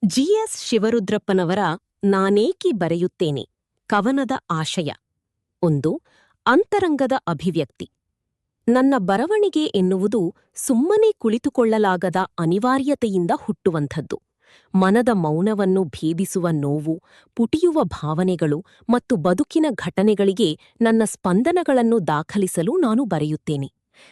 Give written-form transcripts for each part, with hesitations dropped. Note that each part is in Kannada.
ಜಿಎಸ್ ಶಿವರುದ್ರಪ್ಪನವರ ನಾನೇಕಿ ಬರೆಯುತ್ತೇನೆ ಕವನದ ಆಶಯ 1. ಅಂತರಂಗದ ಅಭಿವ್ಯಕ್ತಿ. ನನ್ನ ಬರವಣಿಗೆ ಎನ್ನುವುದು ಸುಮ್ಮನೆ ಕುಳಿತುಕೊಳ್ಳಲಾಗದ ಅನಿವಾರ್ಯತೆಯಿಂದ ಹುಟ್ಟುವಂಥದ್ದು. ಮನದ ಮೌನವನ್ನು ಭೇದಿಸುವ ನೋವು, ಪುಟಿಯುವ ಭಾವನೆಗಳು ಮತ್ತು ಬದುಕಿನ ಘಟನೆಗಳಿಗೆ ನನ್ನ ಸ್ಪಂದನಗಳನ್ನು ದಾಖಲಿಸಲು ನಾನು ಬರೆಯುತ್ತೇನೆ.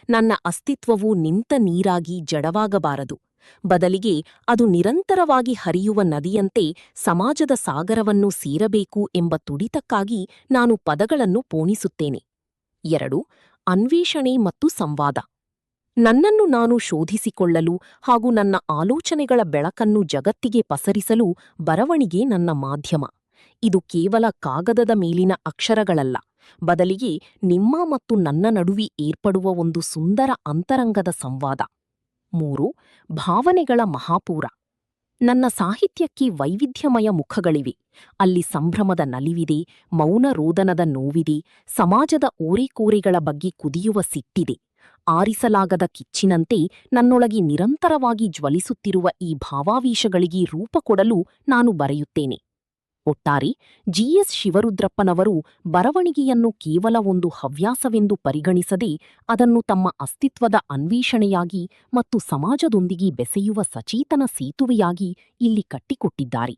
ನನ್ನ ಅಸ್ತಿತ್ವವು ನಿಂತ ನೀರಾಗಿ ಜಡವಾಗಬಾರದು. ಬದಲಿಗೆ ಅದು ನಿರಂತರವಾಗಿ ಹರಿಯುವ ನದಿಯಂತೆ ಸಮಾಜದ ಸಾಗರವನ್ನು ಸೇರಬೇಕು ಎಂಬ ತುಡಿತಕ್ಕಾಗಿ ನಾನು ಪದಗಳನ್ನು ಪೋಣಿಸುತ್ತೇನೆ. 2. ಅನ್ವೇಷಣೆ ಮತ್ತು ಸಂವಾದ. ನನ್ನನ್ನು ನಾನು ಶೋಧಿಸಿಕೊಳ್ಳಲು ಹಾಗೂ ನನ್ನ ಆಲೋಚನೆಗಳ ಬೆಳಕನ್ನು ಜಗತ್ತಿಗೆ ಪಸರಿಸಲು ಬರವಣಿಗೆ ನನ್ನ ಮಾಧ್ಯಮ. ಇದು ಕೇವಲ ಕಾಗದದ ಮೇಲಿನ ಅಕ್ಷರಗಳಲ್ಲ, ಬದಲಿಗೆ ನಿಮ್ಮ ಮತ್ತು ನನ್ನ ನಡುವೆ ಏರ್ಪಡುವ ಒಂದು ಸುಂದರ ಅಂತರಂಗದ ಸಂವಾದ. 3. ಭಾವನೆಗಳ ಮಹಾಪೂರ. ನನ್ನ ಸಾಹಿತ್ಯಕ್ಕೆ ವೈವಿಧ್ಯಮಯ ಮುಖಗಳಿವೆ. ಅಲ್ಲಿ ಸಂಭ್ರಮದ ನಲಿವಿದೆ, ಮೌನ ರೋದನದ ನೋವಿದೆ, ಸಮಾಜದ ಓರೆಕೋರೆಗಳ ಬಗ್ಗೆ ಕುದಿಯುವ ಸಿಟ್ಟಿದೆ. ಆರಿಸಲಾಗದ ಕಿಚ್ಚಿನಂತೆ ನನ್ನೊಳಗೆ ನಿರಂತರವಾಗಿ ಜ್ವಲಿಸುತ್ತಿರುವ ಈ ಭಾವಾವೇಶಗಳಿಗೆ ರೂಪ ಕೊಡಲು ನಾನು ಬರೆಯುತ್ತೇನೆ. ಒಟ್ಟಾರೆ ಜಿಎಸ್ ಶಿವರುದ್ರಪ್ಪನವರು ಬರವಣಿಗೆಯನ್ನು ಕೇವಲ ಒಂದು ಹವ್ಯಾಸವೆಂದು ಪರಿಗಣಿಸದೆ ಅದನ್ನು ತಮ್ಮ ಅಸ್ತಿತ್ವದ ಅನ್ವೇಷಣೆಯಾಗಿ ಮತ್ತು ಸಮಾಜದೊಂದಿಗೆ ಬೆಸೆಯುವ ಸಚೇತನ ಸೇತುವೆಯಾಗಿ ಇಲ್ಲಿ ಕಟ್ಟಿಕೊಟ್ಟಿದ್ದಾರೆ.